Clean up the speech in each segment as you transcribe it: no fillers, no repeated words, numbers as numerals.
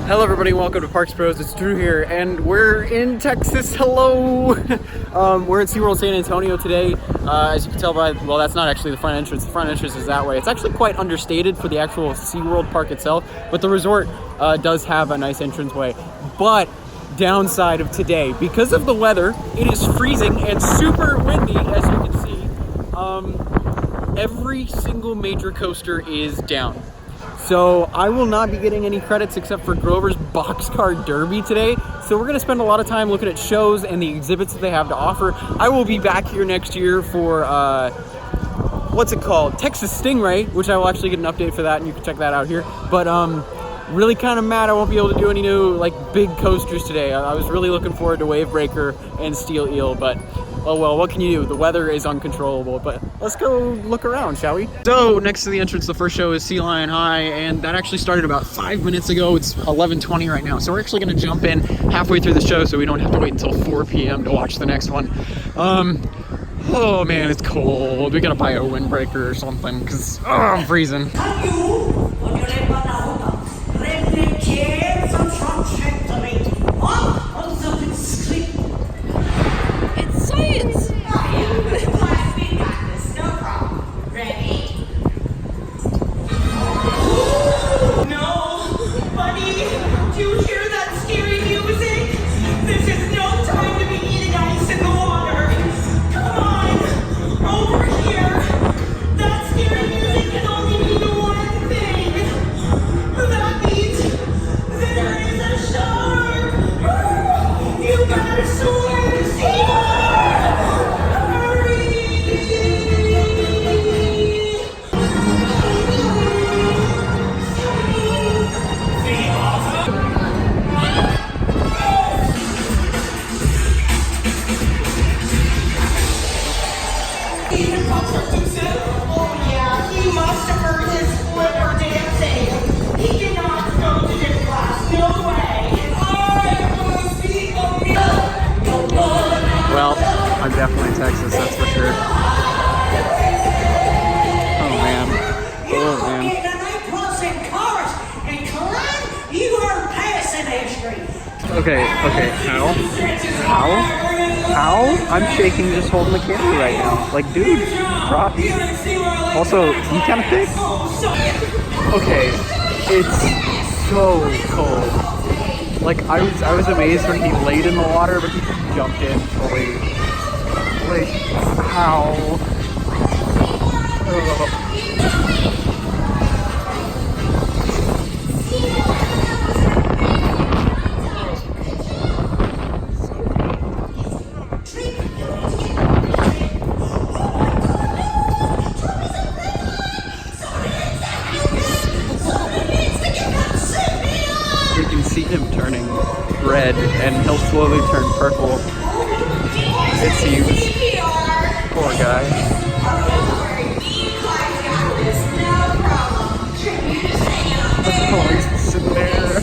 Hello everybody, welcome to Parks Pros. It's Drew here, and we're in Texas. Hello! We're at SeaWorld San Antonio today. As you can tell by, well, that's not actually the front entrance. The front entrance is that way. It's actually quite understated for the actual SeaWorld park itself, but the resort does have a nice entranceway. But downside of today, because of the weather, it is freezing and super windy, as you can see. Every single major coaster is down. So I will not be getting any credits except for Grover's Boxcar Derby today. So we're gonna spend a lot of time looking at shows and the exhibits that they have to offer. I will be back here next year for, what's it called? Texas Stingray, which I will actually get an update for that, and you can check that out here. But really kind of mad I won't be able to do any new big coasters today. I was really looking forward to Wave Breaker and Steel Eel, but oh well, what can you do? The weather is uncontrollable, but let's go look around, shall we? So next to the entrance, the first show is Sea Lion High, and that actually started about 5 minutes ago. It's 11:20 right now, so we're actually gonna jump in halfway through the show so we don't have to wait until 4 p.m. to watch the next one. Oh man, it's cold. We gotta buy a windbreaker or something, because I'm freezing. I'm definitely Texas, that's for sure. Oh man. Oh man. Okay, how? I'm shaking just holding the camera right now. Like, dude, props. Also, you kind of thick? Okay, it's so cold. Like, I was amazed when he laid in the water, but he just jumped in fully. Like, how? You can see him turning red, and he'll slowly turn purple. It's huge. Poor guy. Oh, he's sitting there.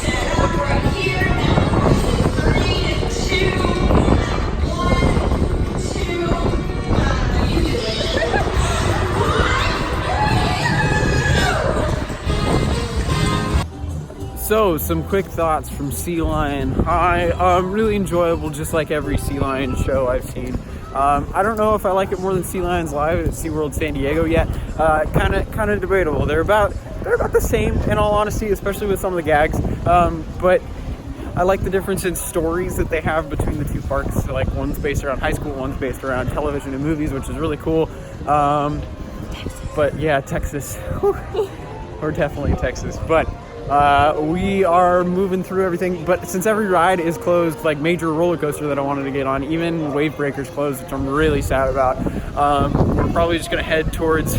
So, some quick thoughts from Sea Lion High. Really enjoyable, just like every Sea Lion show I've seen. I don't know if I like it more than Sea Lions Live at SeaWorld San Diego yet. Kind of debatable. They're about the same, in all honesty, especially with some of the gags. But I like the difference in stories that they have between the two parks. So, like, one's based around high school, one's based around television and movies, which is really cool. But yeah, Texas. We're definitely Texas. But we are moving through everything, but since every ride is closed, like major roller coaster that I wanted to get on, even Wave Breaker's closed, which I'm really sad about. We're probably just gonna head towards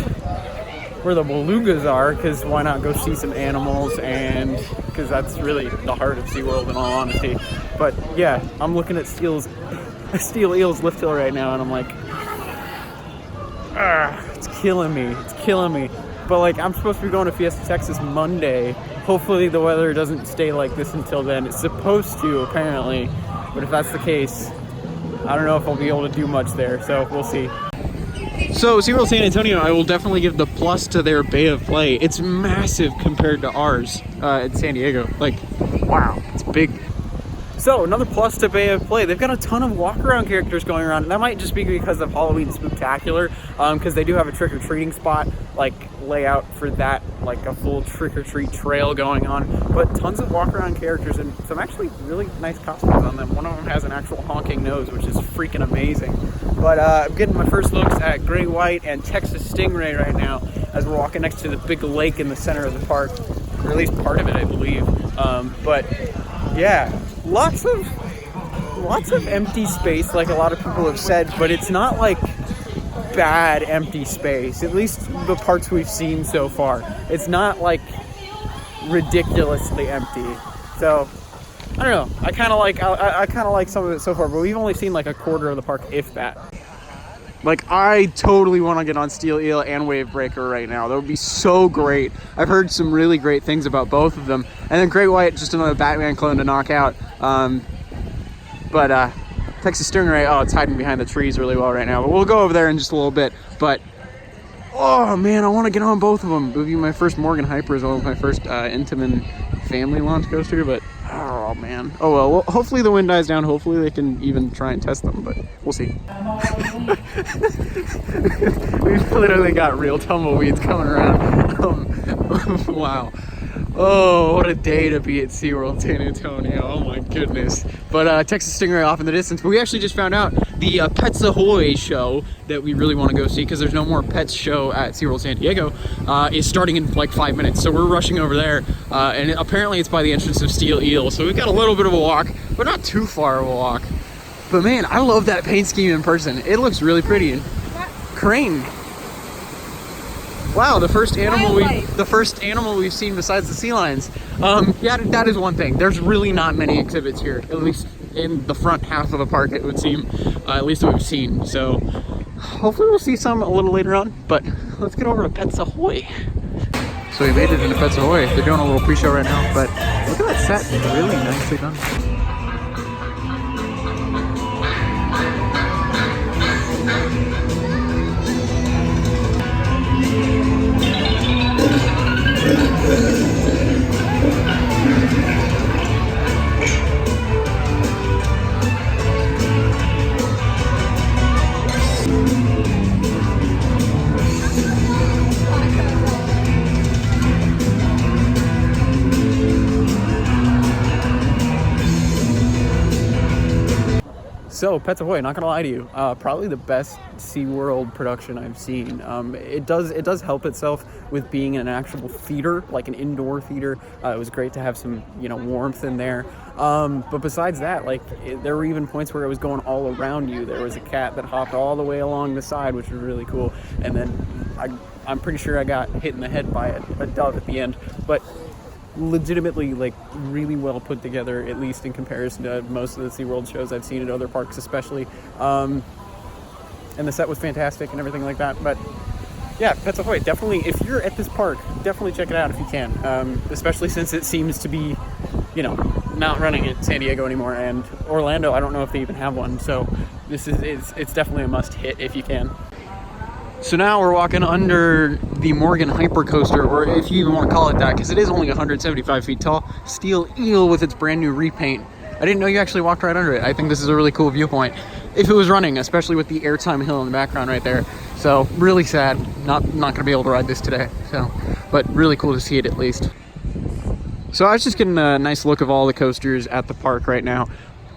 where the belugas are, because why not go see some animals, and because that's really the heart of SeaWorld in all honesty. But yeah, I'm looking at Steel Eel's lift hill right now, and I'm like, it's killing me. But like, I'm supposed to be going to Fiesta Texas Monday. Hopefully the weather doesn't stay like this until then. It's supposed to, apparently. But if that's the case, I don't know if I'll be able to do much there, so we'll see. So SeaWorld San Antonio, I will definitely give the plus to their Bay of Play. It's massive compared to ours in San Diego. Like, wow, it's big. So another plus to Bay of Play, they've got a ton of walk-around characters going around, and that might just be because of Halloween Spooktacular, because they do have a trick-or-treating spot, like layout for that, like a full trick-or-treat trail going on, but tons of walk-around characters and some actually really nice costumes on them. One of them has an actual honking nose, which is freaking amazing. But I'm getting my first looks at gray white and Texas stingray right now as we're walking next to the big lake in the center of the park, or at least part of it, I believe. But yeah, lots of empty space, like a lot of people have said, but it's not like bad empty space, at least the parts we've seen so far. It's not like ridiculously empty. So I don't know, I kind of like some of it so far, but we've only seen like a quarter of the park, if that. Like, I totally want to get on Steel Eel and Wave Breaker right now. That would be so great. I've heard some really great things about both of them. And then Great White, just another Batman clone to knock out. Texas Stingray, oh, it's hiding behind the trees really well right now. But we'll go over there in just a little bit. But, oh man, I want to get on both of them. It would be my first Morgan Hyper as well as my first Intamin family launch coaster. But, oh man. Oh well, hopefully the wind dies down. Hopefully they can even try and test them, but we'll see. We've literally got real tumbleweeds coming around. Wow. Oh, what a day to be at SeaWorld San Antonio. Oh my goodness. But Texas Stingray off in the distance. But we actually just found out the Pets Ahoy show that we really want to go see, because there's no more pets show at SeaWorld San Diego, is starting in like 5 minutes. So we're rushing over there. And apparently it's by the entrance of Steel Eel. So we've got a little bit of a walk, but not too far of a walk. But man, I love that paint scheme in person. It looks really pretty. And crane. Wow, the first animal we've seen besides the sea lions. Yeah, that is one thing. There's really not many exhibits here, at least in the front half of the park, it would seem, at least that we've seen. So hopefully we'll see some a little later on, but let's get over to Pets Ahoy. So we made it into Pets Ahoy. They're doing a little pre-show right now, but look at that set. It's really nicely done. So, Pets Ahoy, not gonna lie to you, probably the best SeaWorld production I've seen. It does help itself with being an actual theater, like an indoor theater. It was great to have some, warmth in there. But besides that, there were even points where it was going all around you. There was a cat that hopped all the way along the side, which was really cool. And then I'm pretty sure I got hit in the head by a dove at the end. But legitimately, really well put together, at least in comparison to most of the SeaWorld shows I've seen at other parks especially. And the set was fantastic and everything like that. But yeah, Pets Ahoy, definitely, if you're at this park, definitely check it out if you can. Especially since it seems to be, not running at San Diego anymore, and Orlando, I don't know if they even have one. So it's definitely a must hit if you can. So now we're walking under the Morgan Hyper Coaster, or if you even want to call it that, because it is only 175 feet tall. Steel Eel with its brand new repaint. I didn't know you actually walked right under it. I think this is a really cool viewpoint. If it was running, especially with the airtime hill in the background right there. So really sad, not going to be able to ride this today. So, but really cool to see it at least. So I was just getting a nice look of all the coasters at the park right now.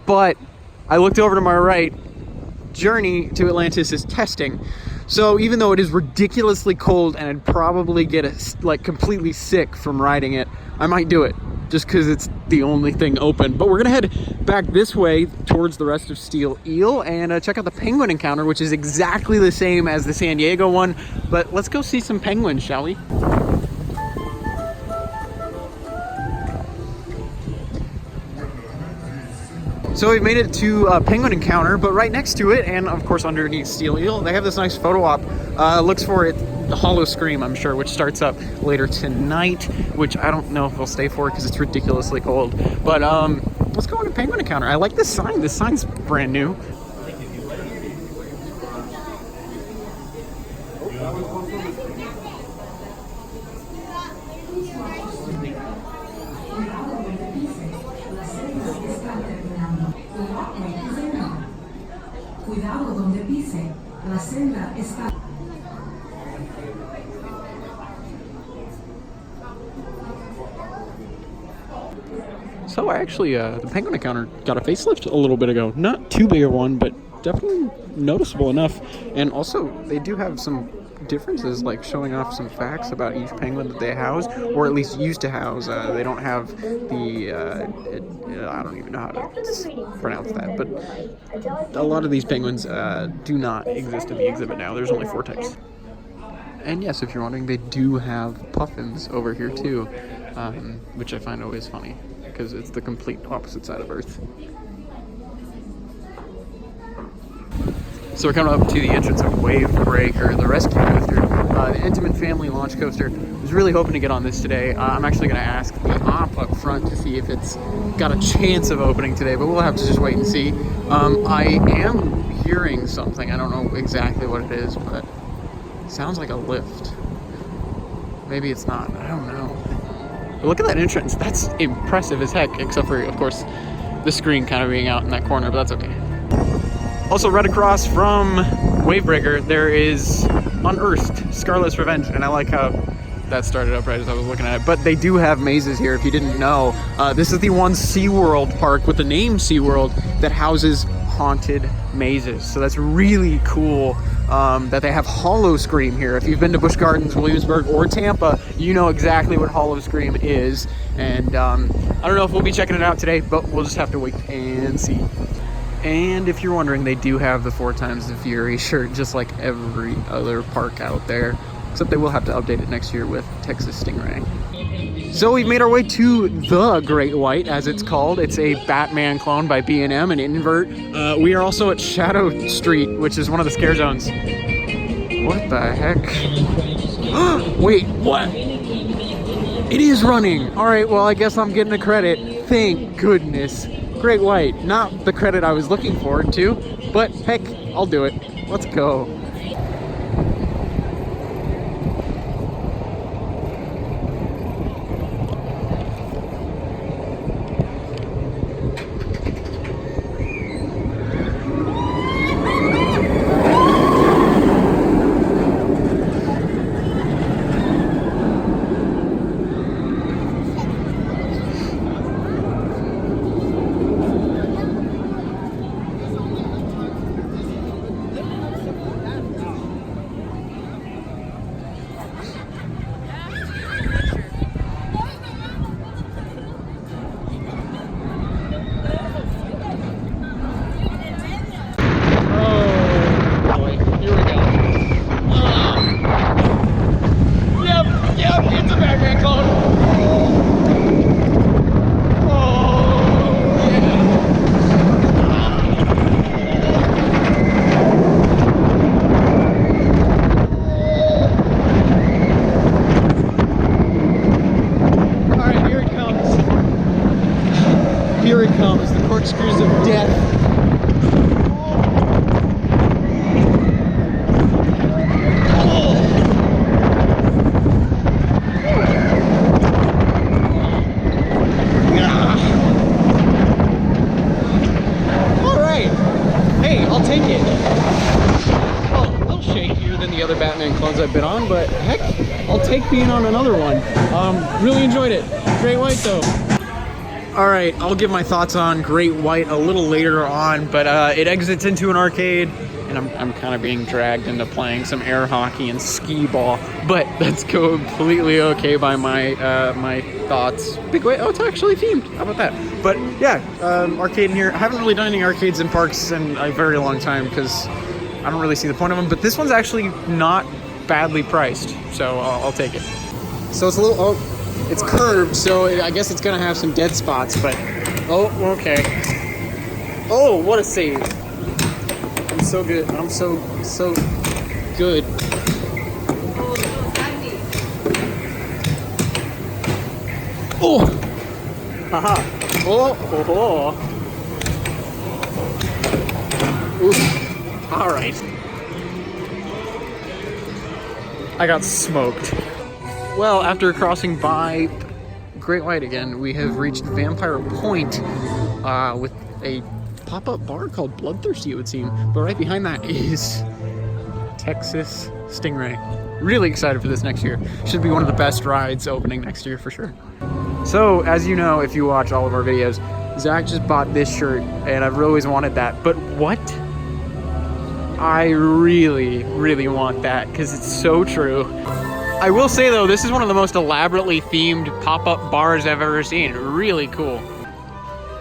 But I looked over to my right. Journey to Atlantis is testing. So even though it is ridiculously cold and I'd probably get completely sick from riding it, I might do it just because it's the only thing open. But we're gonna head back this way towards the rest of Steel Eel and check out the penguin encounter, which is exactly the same as the San Diego one. But let's go see some penguins, shall we? So we've made it to Penguin Encounter, but right next to it, and of course underneath Steel Eel, they have this nice photo op. Looks for it, the Hollow Scream, I'm sure, which starts up later tonight, which I don't know if we'll stay for because it's ridiculously cold. But let's go into Penguin Encounter. I like this sign. This sign's brand new. senda está... So actually, the penguin encounter got a facelift a little bit ago. Not too big a one, but definitely noticeable enough. And also, they do have some differences, like showing off some facts about each penguin that they house, or at least used to house. They don't have the, I don't even know how to pronounce that, but a lot of these penguins do not exist in the exhibit now. There's only 4 types. And yes, if you're wondering, they do have puffins over here too, which I find always funny, because it's the complete opposite side of Earth. So we're coming up to the entrance of Wave Breaker, the rescue coaster, the Intimate Family launch coaster. I was really hoping to get on this today. I'm actually going to ask the op up front to see if it's got a chance of opening today, but we'll have to just wait and see. I am hearing something. I don't know exactly what it is, but it sounds like a lift. Maybe it's not. I don't know. But look at that entrance. That's impressive as heck, except for, of course, the screen kind of being out in that corner, but that's okay. Also, right across from Wavebreaker, there is Unearthed Scarlet's Revenge, and I like how that started up right as I was looking at it. But they do have mazes here, if you didn't know. This is the one SeaWorld park with the name SeaWorld that houses haunted mazes. So that's really cool that they have Hollow Scream here. If you've been to Busch Gardens, Williamsburg, or Tampa, you know exactly what Hollow Scream is. And I don't know if we'll be checking it out today, but we'll just have to wait and see. And if you're wondering, they do have the 4 times the Fury shirt, just like every other park out there, except they will have to update it next year with Texas Stingray. So we've made our way to the Great White, as it's called. It's a Batman clone by B&M, an invert. We are also at Shadow Street, which is one of the scare zones. What the heck? Wait, what? It is running. All right, well, I guess I'm getting a credit. Thank goodness. Great White, not the credit I was looking forward to, but heck, I'll do it. Let's go. Here it comes, the corkscrews of death. All right, hey, I'll take it. Well, a little shakier than the other Batman clones I've been on, but heck, I'll take being on another one. Really enjoyed it. Great White though. All right, I'll give my thoughts on Great White a little later on, but it exits into an arcade, and I'm kind of being dragged into playing some air hockey and skee ball, but that's completely okay by my my thoughts. Big White, oh, it's actually themed. How about that? But yeah, arcade in here. I haven't really done any arcades in parks in a very long time because I don't really see the point of them, but this one's actually not badly priced, so I'll take it. So it's a little, it's curved, so I guess it's gonna have some dead spots, but oh, okay. Oh, what a save. I'm so good. I'm so good. Oh! Haha. Oh, oh, oh. Ooh. All right. I got smoked. Well, after crossing by Great White again, we have reached Vampire Point with a pop-up bar called Bloodthirsty, it would seem. But right behind that is Texas Stingray. Really excited for this next year. Should be one of the best rides opening next year for sure. So, as you know, if you watch all of our videos, Zach just bought this shirt, and I've always wanted that. But what? I really, really want that, because it's so true. I will say, though, this is one of the most elaborately themed pop-up bars I've ever seen. Really cool.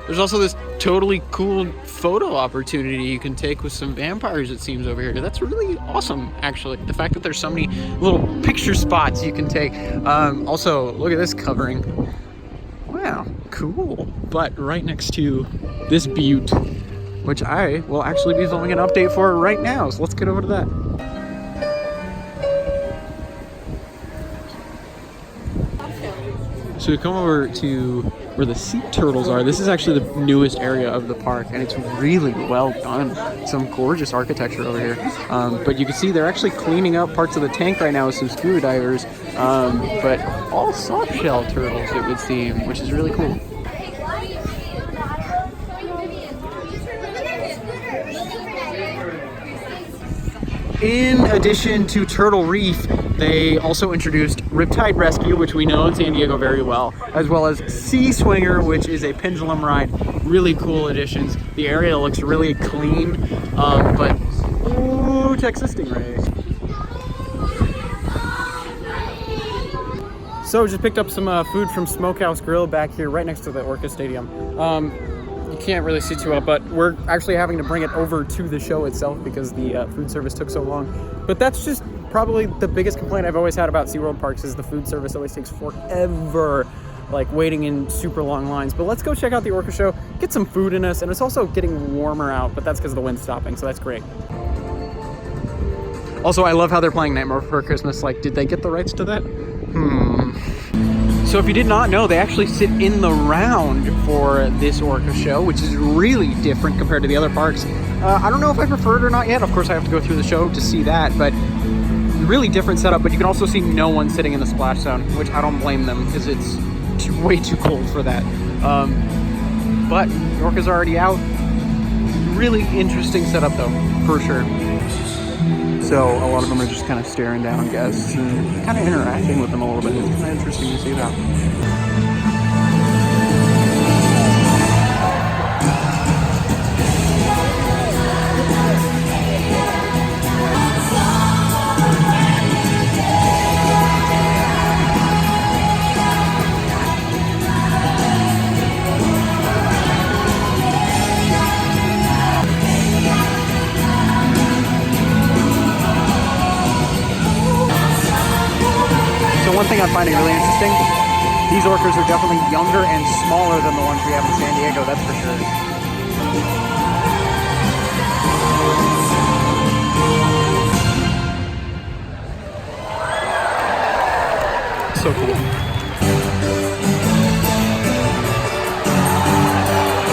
There's also this totally cool photo opportunity you can take with some vampires, it seems, over here. That's really awesome, actually. The fact that there's so many little picture spots you can take. Also, look at this covering. Wow, cool. But right next to this butte, which I will actually be filming an update for right now. So let's get over to that. So we come over to where the sea turtles are. This is actually the newest area of the park, and it's really well done. Some gorgeous architecture over here. But you can see they're actually cleaning up parts of the tank right now with some scuba divers. But all soft shell turtles, it would seem, which is really cool. In addition to Turtle Reef, they also introduced Riptide Rescue, which we know in San Diego very well, as well as Sea Swinger, which is a pendulum ride. Really cool additions. The area looks really clean, but ooh, Texas Stingray. So just picked up some food from Smokehouse Grill back here right next to the Orca Stadium. You can't really see too well, but we're actually having to bring it over to the show itself because the food service took so long. But that's just probably the biggest complaint I've always had about SeaWorld parks is the food service always takes forever, like waiting in super long lines. But let's go check out the Orca Show, get some food in us, and it's also getting warmer out, but that's because of the wind stopping, so that's great. Also, I love how they're playing Nightmare Before Christmas. Like, did they get the rights to that? So if you did not know, they actually sit in the round for this Orca Show, which is really different compared to the other parks. I don't know if I prefer it or not yet. Of course, I have to go through the show to see that, but really different setup. But you can also see no one sitting in the splash zone, which I don't blame them because it's way too cold for that. But the orcas are already out. Really interesting setup, though, for sure. So a lot of them are just kind of staring down guests and kind of interacting with them a little bit. It's kind of interesting to see that. One thing I'm finding really interesting, these orcas are definitely younger and smaller than the ones we have in San Diego, that's for sure. So cool.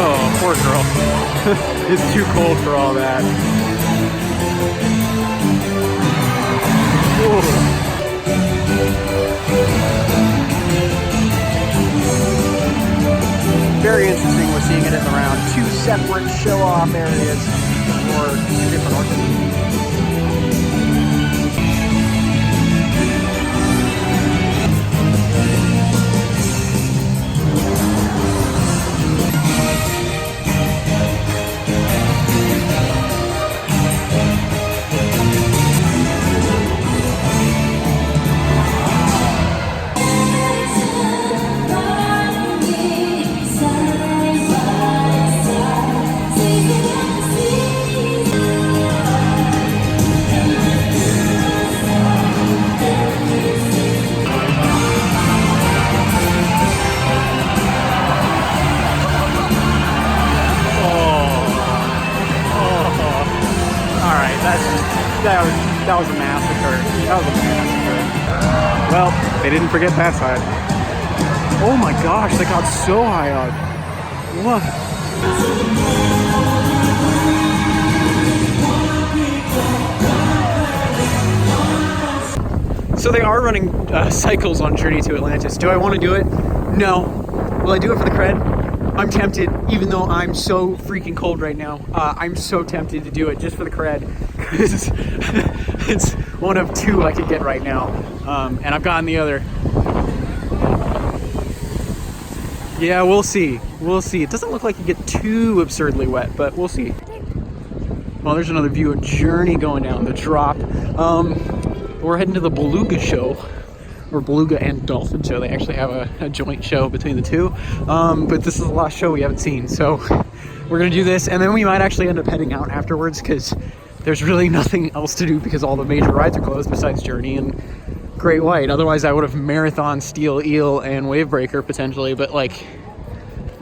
Oh, poor girl. It's too cold for all that. Whoa. Very interesting, we're seeing it in the round. Two separate show-off areas for two different orcas. That was a massacre. That was a massacre. Well, they didn't forget that side. Oh my gosh, they got so high up. What? So they are running cycles on Journey to Atlantis. Do I want to do it? No. Will I do it for the cred? I'm tempted, even though I'm so freaking cold right now. I'm so tempted to do it just for the cred, because it's one of two I could get right now, and I've gotten the other. Yeah, we'll see. We'll see. It doesn't look like you get too absurdly wet, but we'll see. Well, there's another view of Journey going down the drop. We're heading to the Beluga Show, or Beluga and Dolphin Show. They actually have a joint show between the two. But this is the last show we haven't seen, so we're gonna do this, and then we might actually end up heading out afterwards, because there's really nothing else to do because all the major rides are closed besides Journey and Great White. Otherwise, I would have marathon Steel Eel and Wavebreaker potentially, but like,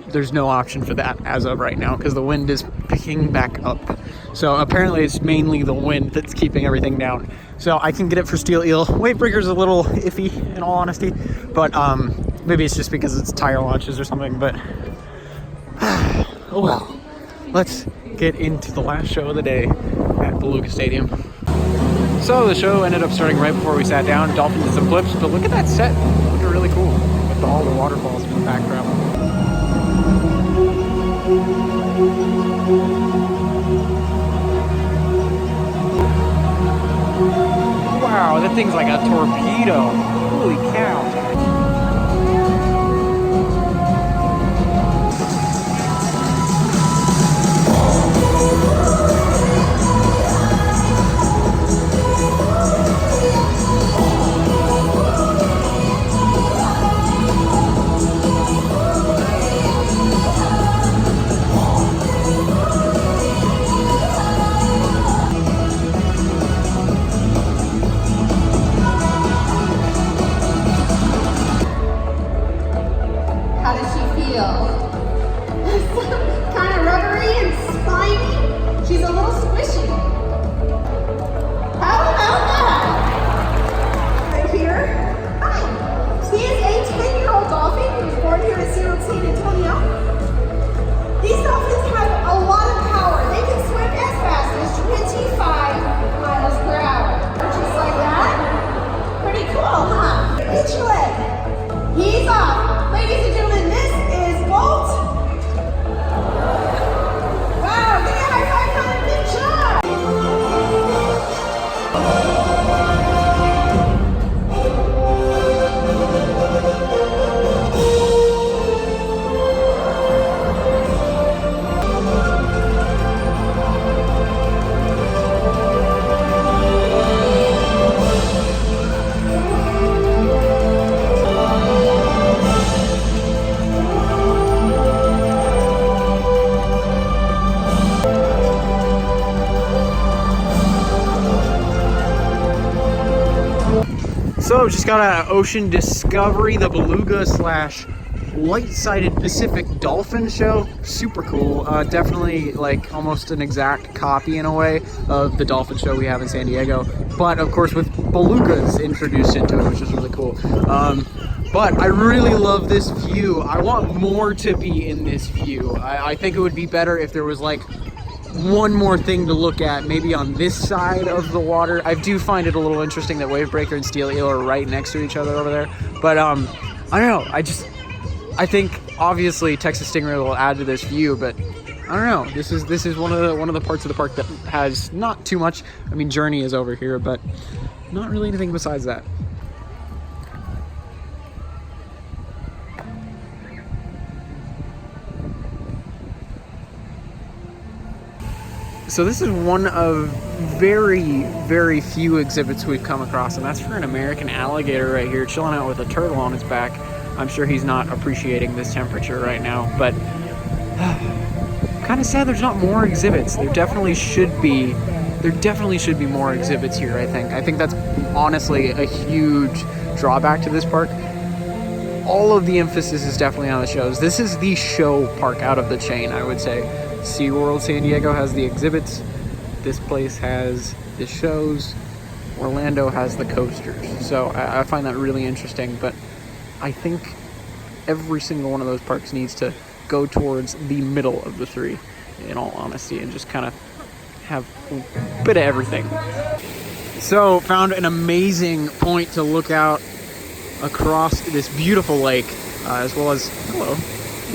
there's no option for that as of right now because the wind is picking back up. So apparently it's mainly the wind that's keeping everything down. So I can get it for Steel Eel. Wavebreaker's a little iffy in all honesty, but maybe it's just because it's tire launches or something, but oh well. Let's get into the last show of the day at Beluga Stadium. So the show ended up starting right before we sat down. Dolphin did some flips, but look at that set. Looking really cool with all the waterfalls in the background. Wow, that thing's like a torpedo. Holy cow. Here at SeaWorld San Antonio. These dolphins have a lot of power. They can swim as fast as 25 miles per hour. Just like that. Pretty cool, huh? Pitch your leg. He's off. Ladies and gentlemen, this is Bolt. Wow, give me a high five, Connor. Good job. So just got an ocean discovery, the Beluga / light-sided Pacific Dolphin Show. Super cool. Definitely like almost an exact copy in a way of the dolphin show we have in San Diego, but of course with belugas introduced into it, which is really cool. But I really love this view. I want more to be in this view. I think it would be better if there was like one more thing to look at, maybe on this side of the water. I do find it a little interesting that Wavebreaker and Steel Eel are right next to each other over there. But I don't know. I think obviously Texas Stingray will add to this view, but I don't know. This is one of the parts of the park that has not too much. I mean, Journey is over here, but not really anything besides that. So this is one of very, very few exhibits we've come across, and that's for an American alligator right here, chilling out with a turtle on his back. I'm sure he's not appreciating this temperature right now, but kind of sad there's not more exhibits. There definitely should be more exhibits here, I think. I think that's honestly a huge drawback to this park. All of the emphasis is definitely on the shows. This is the show park out of the chain, I would say. SeaWorld San Diego has the exhibits. This place has the shows. Orlando has the coasters. So I find that really interesting, but I think every single one of those parks needs to go towards the middle of the three, in all honesty, and just kind of have a bit of everything. So found an amazing point to look out across this beautiful lake, as well as, hello,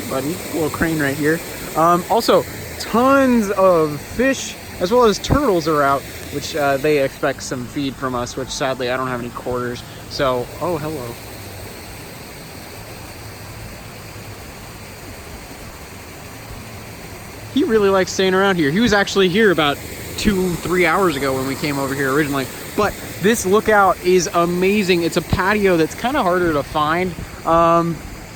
buddy. Little crane right here. Also, tons of fish as well as turtles are out, which they expect some feed from us, which sadly I don't have any quarters. So, oh, hello. He really likes staying around here. He was actually here about 2-3 hours ago when we came over here originally. But this lookout is amazing. It's a patio that's kind of harder to find.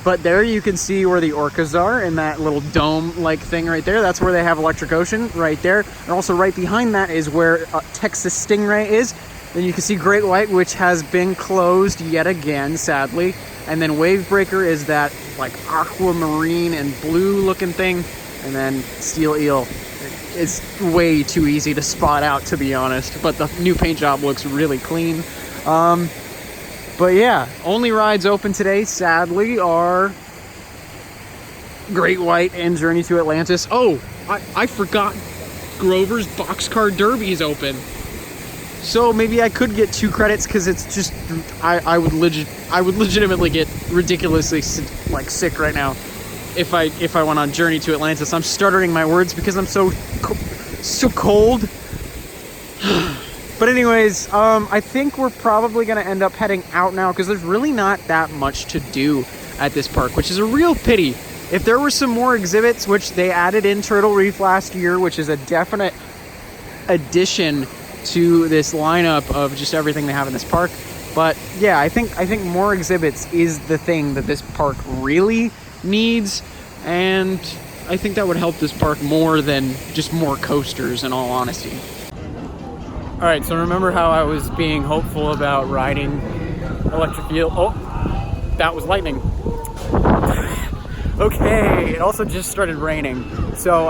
But there you can see where the orcas are in that little dome-like thing right there. That's where they have Electric Ocean right there. And also right behind that is where Texas Stingray is. Then you can see Great White, which has been closed yet again, sadly. And then Wave Breaker is that like aquamarine and blue looking thing. And then Steel Eel. It's way too easy to spot out, to be honest. But the new paint job looks really clean. But yeah, only rides open today, sadly, are Great White and Journey to Atlantis. Oh, I forgot Grover's Boxcar Derby is open. So maybe I could get 2 credits because it's just I would legitimately get ridiculously sick right now if I went on Journey to Atlantis. I'm stuttering my words because I'm so cold. But anyways, I think we're probably going to end up heading out now because there's really not that much to do at this park, which is a real pity. If there were some more exhibits, which they added in Turtle Reef last year, which is a definite addition to this lineup of just everything they have in this park. But yeah, I think more exhibits is the thing that this park really needs, and I think that would help this park more than just more coasters, in all honesty. All right, so remember how I was being hopeful about riding electric eel? Oh, that was lightning. Okay, it also just started raining, so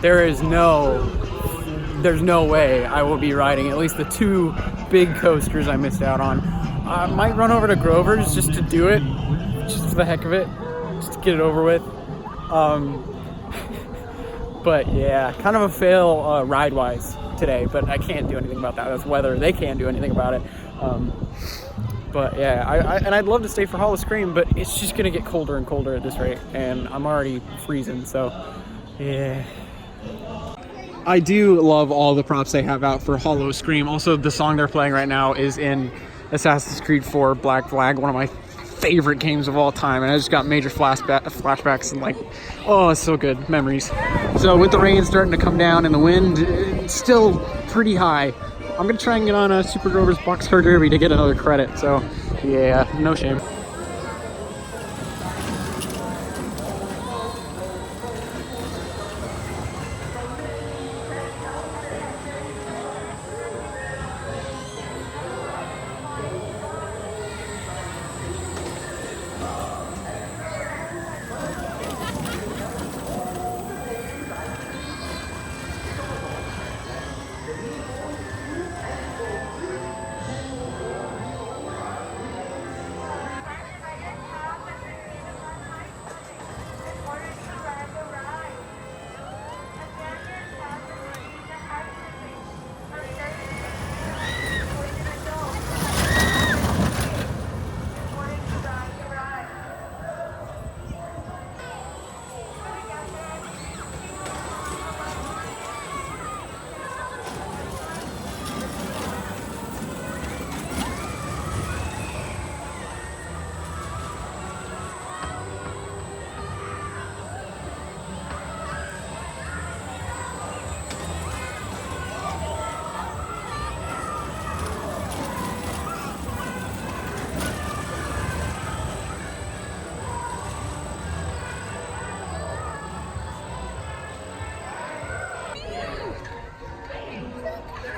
there's no way I will be riding at least the 2 big coasters I missed out on. I might run over to Grover's just to do it, just for the heck of it, just to get it over with. But yeah, kind of a fail ride-wise today, but I can't do anything about that. That's weather. They can't do anything about it. But yeah, and I'd love to stay for Hall of Scream, but it's just gonna get colder and colder at this rate, and I'm already freezing, so yeah. I do love all the props they have out for Hollow Scream. Also, the song they're playing right now is in Assassin's Creed 4 Black Flag, one of my favorite games of all time, and I just got major flashbacks and like, oh, it's so good. Memories. So with the rain starting to come down and the wind still pretty high, I'm gonna try and get on a Super Grover's Boxcar Derby to get another credit. So yeah, no shame.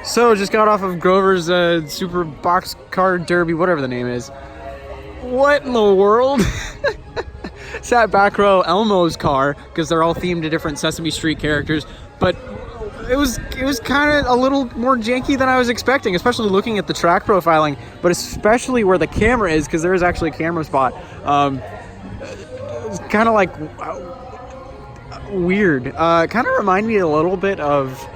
So, just got off of Grover's Super Boxcar Derby, whatever the name is. What in the world? Sat back row Elmo's car, because they're all themed to different Sesame Street characters, but it was kind of a little more janky than I was expecting, especially looking at the track profiling, but especially where the camera is, because there is actually a camera spot. It's kind of like weird. Kind of reminded me a little bit of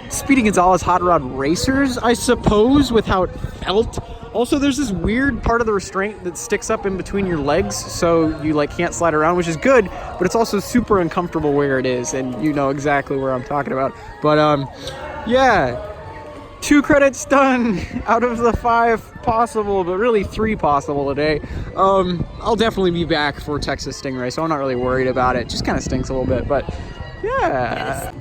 Speedy Gonzalez Hot Rod Racers, I suppose, with how it felt. Also, there's this weird part of the restraint that sticks up in between your legs, so you like can't slide around, which is good, but it's also super uncomfortable where it is, and you know exactly where I'm talking about. But yeah, 2 credits done out of the 5 possible, but really 3 possible today. I'll definitely be back for Texas Stingray, so I'm not really worried about it. Just kind of stinks a little bit, but yeah.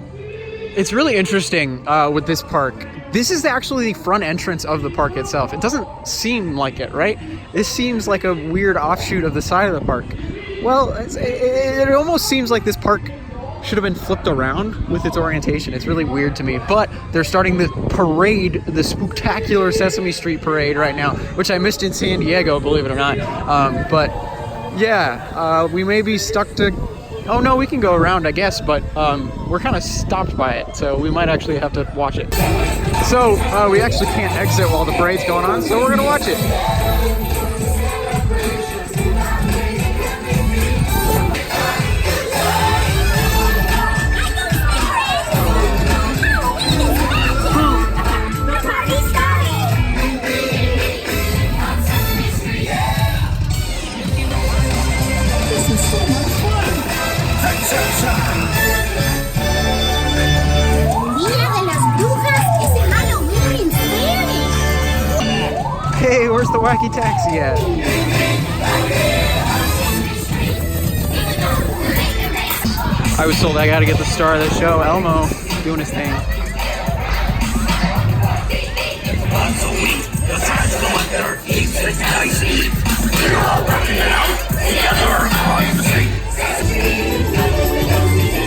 It's really interesting with this park. This is actually the front entrance of the park itself. It doesn't seem like it, right? This seems like a weird offshoot of the side of the park. Well, it almost seems like this park should have been flipped around with its orientation. It's really weird to me. But they're starting the parade, the Spooktacular Sesame Street parade right now, which I missed in San Diego, believe it or not. But yeah, we may be stuck to... Oh no, we can go around, I guess, but we're kind of stopped by it, so we might actually have to watch it. So we actually can't exit while the parade's going on, so we're gonna watch it. Hey, where's the wacky taxi at? I was told I gotta get the star of the show, Elmo, doing his thing.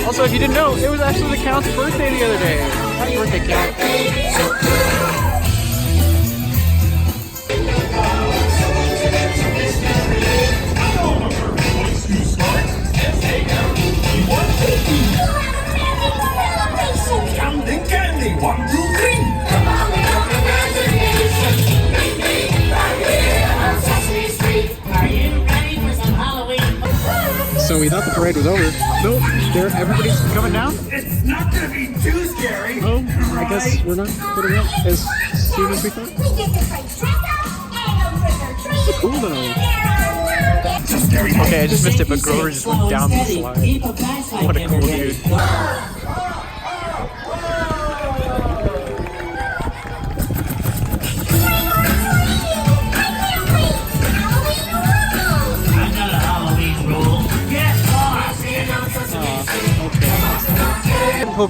Also, if you didn't know, it was actually the Count's birthday the other day. Happy birthday, Count. So we thought the parade was over. Nope, everybody's coming down. It's not gonna be too scary. Oh, I guess we're not putting up as soon as we thought. Cool though. Okay, I just missed it, but Grover just went down the slide. What a cool dude.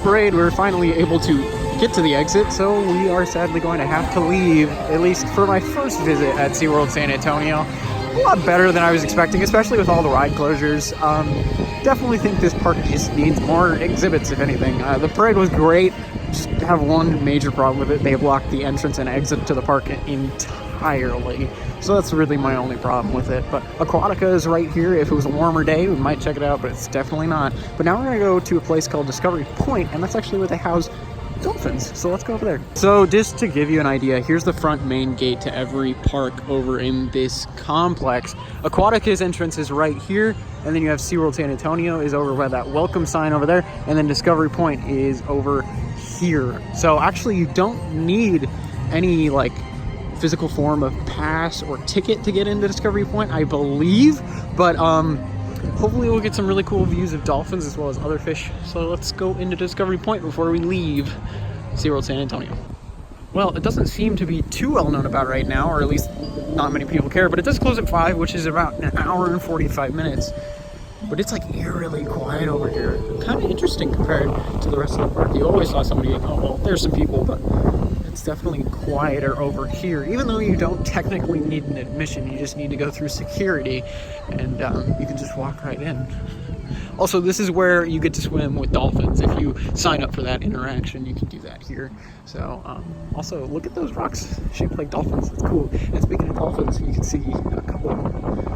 Parade, we're finally able to get to the exit, so we are sadly going to have to leave, at least for my first visit at SeaWorld San Antonio. A lot better than I was expecting, especially with all the ride closures. Definitely think this park just needs more exhibits, if anything. The parade was great, just have one major problem with it. They blocked the entrance and exit to the park entirely. So that's really my only problem with it. But Aquatica is right here. If it was a warmer day, we might check it out, but it's definitely not. But now we're gonna go to a place called Discovery Point, and that's actually where they house dolphins. So let's go over there. So just to give you an idea, here's the front main gate to every park over in this complex. Aquatica's entrance is right here, and then you have SeaWorld San Antonio is over by that welcome sign over there, and then Discovery Point is over here. So actually you don't need any like physical form of pass or ticket to get into Discovery Point, I believe, but hopefully we'll get some really cool views of dolphins as well as other fish. So let's go into Discovery Point before we leave SeaWorld San Antonio. Well, it doesn't seem to be too well known about right now, or at least not many people care, but it does close at 5, which is about an hour and 45 minutes. But it's like eerily quiet over here. Kind of interesting compared to the rest of the park. You always saw somebody, oh well, there's some people, but it's definitely quieter over here. Even though you don't technically need an admission, you just need to go through security, and you can just walk right in. Also, this is where you get to swim with dolphins. If you sign up for that interaction, you can do that here. So, also, look at those rocks shaped like dolphins. It's cool. And speaking of dolphins, you can see a couple of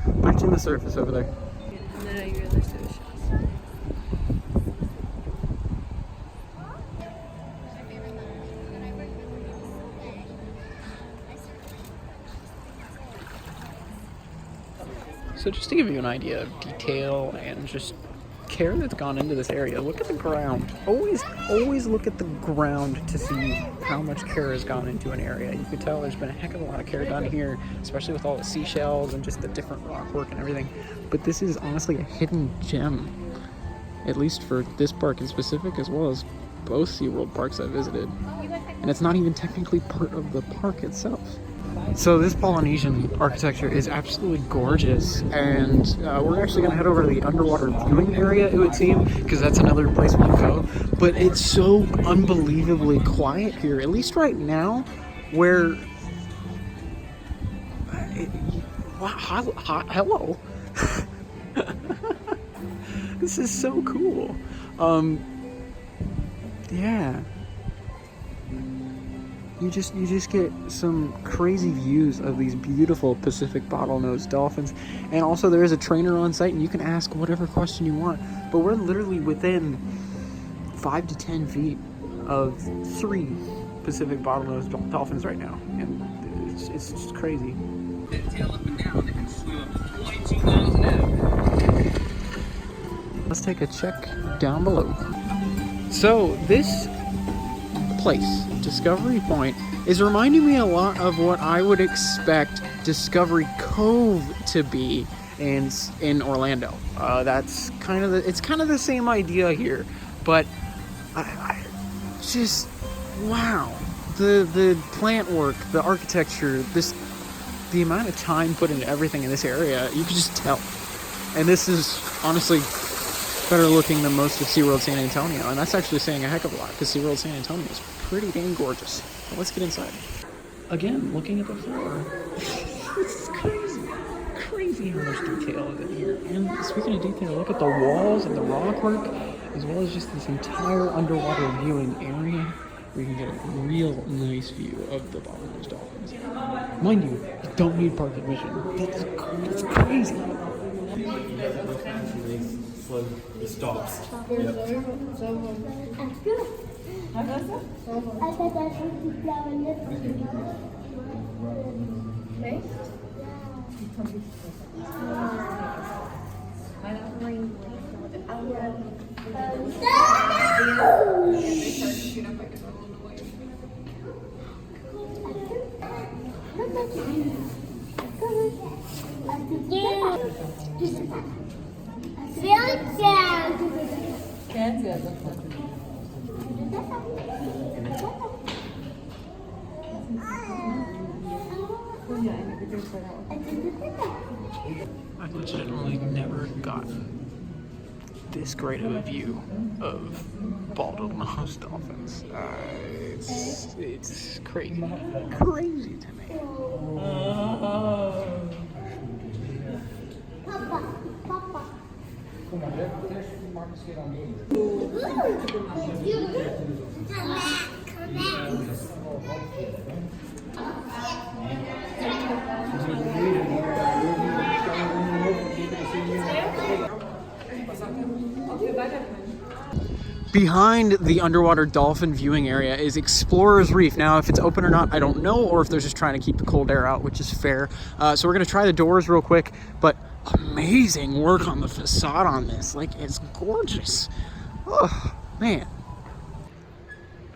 them breaching the surface over there. So just to give you an idea of detail and just care that's gone into this area. Look at the ground. Always look at the ground to see how much care has gone into an area. You could tell there's been a heck of a lot of care done here, especially with all the seashells and just the different rock work and everything. But this is honestly a hidden gem, at least for this park in specific, as well as both SeaWorld parks I visited. And it's not even technically part of the park itself. So this Polynesian architecture is absolutely gorgeous, and we're actually going to head over to the underwater viewing area, it would seem, because that's another place we can go. But it's so unbelievably quiet here, at least right now, where... hello! This is so cool. Yeah. You just get some crazy views of these beautiful Pacific bottlenose dolphins, and also there is a trainer on site and you can ask whatever question you want. But we're literally within 5 to 10 feet of 3 Pacific bottlenose dolphins right now, and it's just crazy. They tail up and down, they can swim up to 22,000 feet. Let's take a check down below. So this place, Discovery Point, is reminding me a lot of what I would expect Discovery Cove to be in Orlando. That's kind of it's kind of the same idea here, but I just, wow, the plant work, the architecture, the amount of time put into everything in this area, you can just tell. And this is honestly better looking than most of SeaWorld San Antonio, and that's actually saying a heck of a lot, because SeaWorld San Antonio is pretty dang gorgeous. But let's get inside. Again, looking at the floor, this is crazy how much detail is in here. And speaking of detail, look at the walls and the rock work, as well as just this entire underwater viewing area, where you can get a real nice view of the bottlenose dolphins. Mind you, you don't need park admission. That's crazy. It stops. Yep. I've legitimately never gotten this great of a view of bottlenose dolphins. It's crazy to me. Behind the underwater dolphin viewing area is Explorer's Reef. Now, if it's open or not, I don't know, or if they're just trying to keep the cold air out, which is fair. So we're gonna try the doors real quick, but amazing work on the facade on this. Like, it's gorgeous. Oh, man.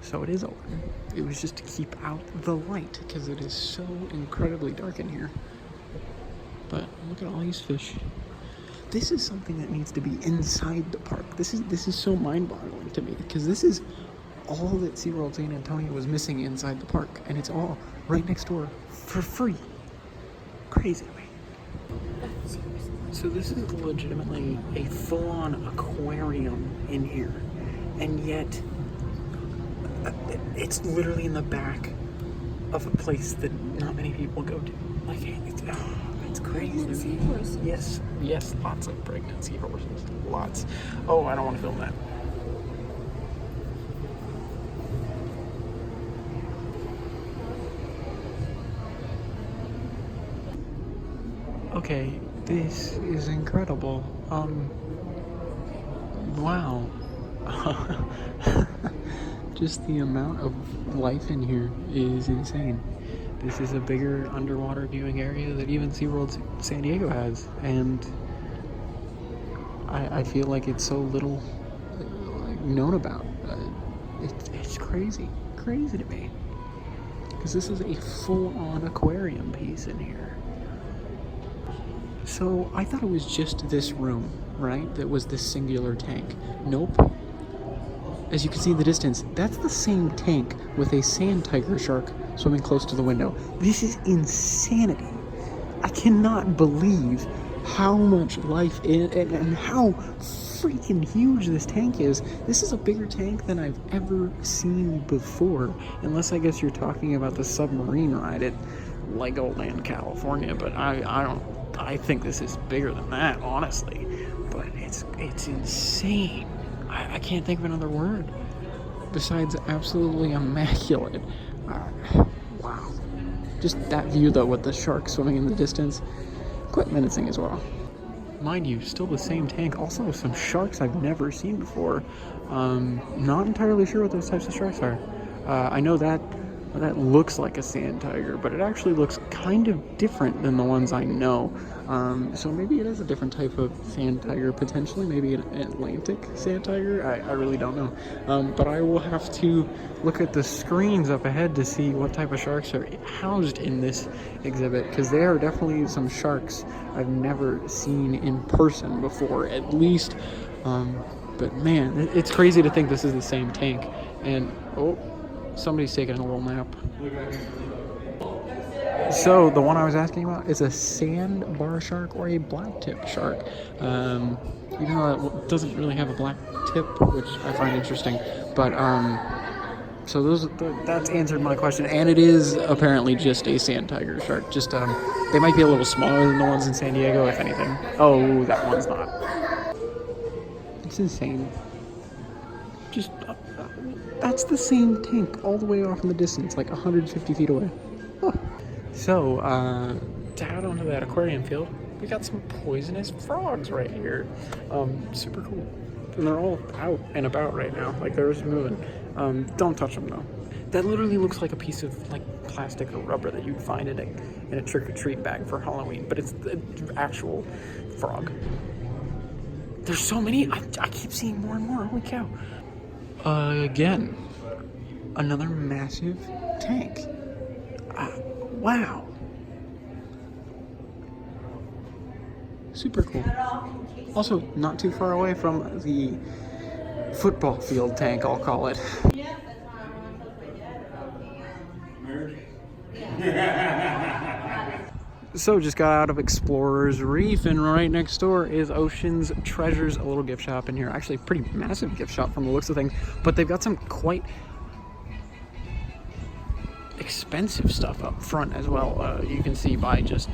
So it is open. It was just to keep out the light, because it is so incredibly dark in here. But look at all these fish. This is something that needs to be inside the park. This is so mind-boggling to me, because this is all that SeaWorld San Antonio was missing inside the park, and it's all right next door for free. Crazy to me. So this is legitimately a full-on aquarium in here, and yet it's literally in the back of a place that not many people go to. Like, it's crazy. Yes, lots of pregnant seahorses. Lots. Oh, I don't want to film that. Okay, this is incredible. Wow. Just the amount of life in here is insane. This is a bigger underwater viewing area that even SeaWorld San Diego has, and I feel like it's so little known about. It's crazy to me. Because this is a full-on aquarium piece in here. So I thought it was just this room, right? That was this singular tank. Nope. As you can see in the distance, that's the same tank with a sand tiger shark swimming close to the window. This is insanity. I cannot believe how much life in and how freaking huge this tank is. This is a bigger tank than I've ever seen before, unless I guess you're talking about the submarine ride at Legoland, California, but I think this is bigger than that, honestly. But it's insane. I can't think of another word besides absolutely immaculate. Wow. Just that view though with the shark swimming in the distance, quite menacing as well. Mind you, still the same tank, also some sharks I've never seen before. Not entirely sure what those types of sharks are. I know that looks like a sand tiger, but it actually looks kind of different than the ones I know. So maybe it is a different type of sand tiger, potentially, maybe an Atlantic sand tiger. I really don't know. But I will have to look at the screens up ahead to see what type of sharks are housed in this exhibit, because there are definitely some sharks I've never seen in person before, at least. But man, it's crazy to think this is the same tank. And oh, somebody's taking a little nap. So the one I was asking about is a sandbar shark or a black tip shark. Even though it doesn't really have a black tip, which I find interesting. But so that's answered my question, and it is apparently just a sand tiger shark. Just they might be a little smaller than the ones in San Diego, if anything. Oh, that one's not. It's insane. Just that's the same tank all the way off in the distance, like 150 feet away. Oh. So, to add onto that aquarium field, we got some poisonous frogs right here. Super cool. And they're all out and about right now, like they're just moving. Don't touch them though. That literally looks like a piece of like plastic or rubber that you'd find in a trick-or-treat bag for Halloween, but it's the actual frog. There's so many. I keep seeing more and more. Holy cow. Again, another massive tank. Wow. Super cool. Also, not too far away from the football field tank, I'll call it. So just got out of Explorers Reef, and right next door is Ocean's Treasures, a little gift shop in here. Actually, a pretty massive gift shop from the looks of things, but they've got some quite expensive stuff up front as well. You can see by just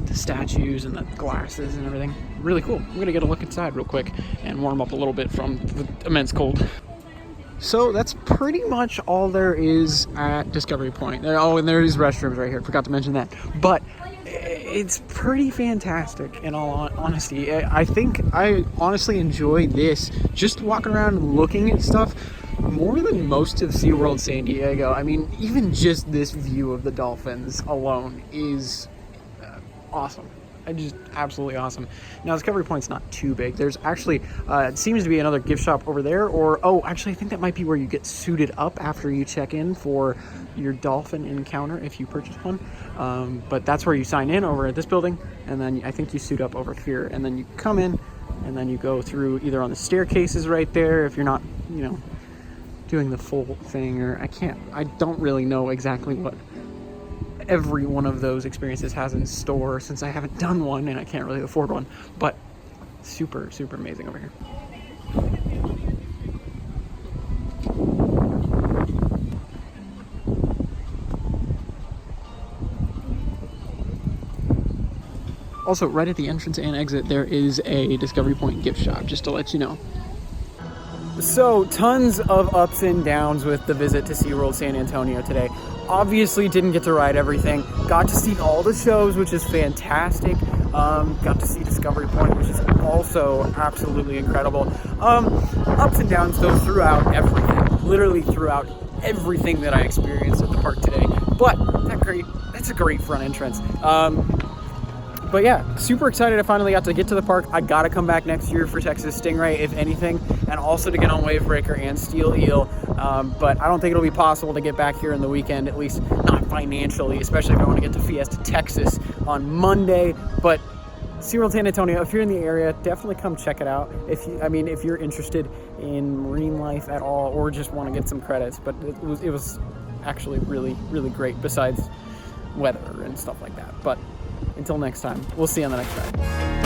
the statues and the glasses and everything. Really cool. I'm gonna get a look inside real quick and warm up a little bit from the immense cold. So that's pretty much all there is at Discovery Point. Oh, and there's restrooms right here. Forgot to mention that. But it's pretty fantastic, in all honesty. I think I honestly enjoy this, just walking around and looking at stuff, more than most of SeaWorld San Diego. I mean, even just this view of the dolphins alone is awesome. Just absolutely awesome. Now, Discovery Point's not too big. There's actually, it seems to be another gift shop over there, or, oh, actually, I think that might be where you get suited up after you check in for your dolphin encounter, if you purchase one. But that's where you sign in over at this building, and then I think you suit up over here, and then you come in, and then you go through either on the staircases right there, if you're not, you know, doing the full thing, or I don't really know exactly what every one of those experiences has in store, since I haven't done one and I can't really afford one, but super amazing over here. Also, right at the entrance and exit, there is a Discovery Point gift shop, just to let you know. So, tons of ups and downs with the visit to SeaWorld San Antonio today. Obviously didn't get to ride everything. Got to see all the shows, which is fantastic. Got to see Discovery Point, which is also absolutely incredible. Ups and downs though throughout everything. Literally throughout everything that I experienced at the park today. But that's a great front entrance. But yeah, super excited I finally got to get to the park. I gotta come back next year for Texas Stingray, if anything, and also to get on Wave Breaker and Steel Eel. But I don't think it'll be possible to get back here in the weekend, at least not financially, especially if I want to get to Fiesta, Texas on Monday. But SeaWorld San Antonio, if you're in the area, definitely come check it out. If you're interested in marine life at all, or just want to get some credits. But it was actually really, really great, besides weather and stuff like that. But until next time, we'll see you on the next ride.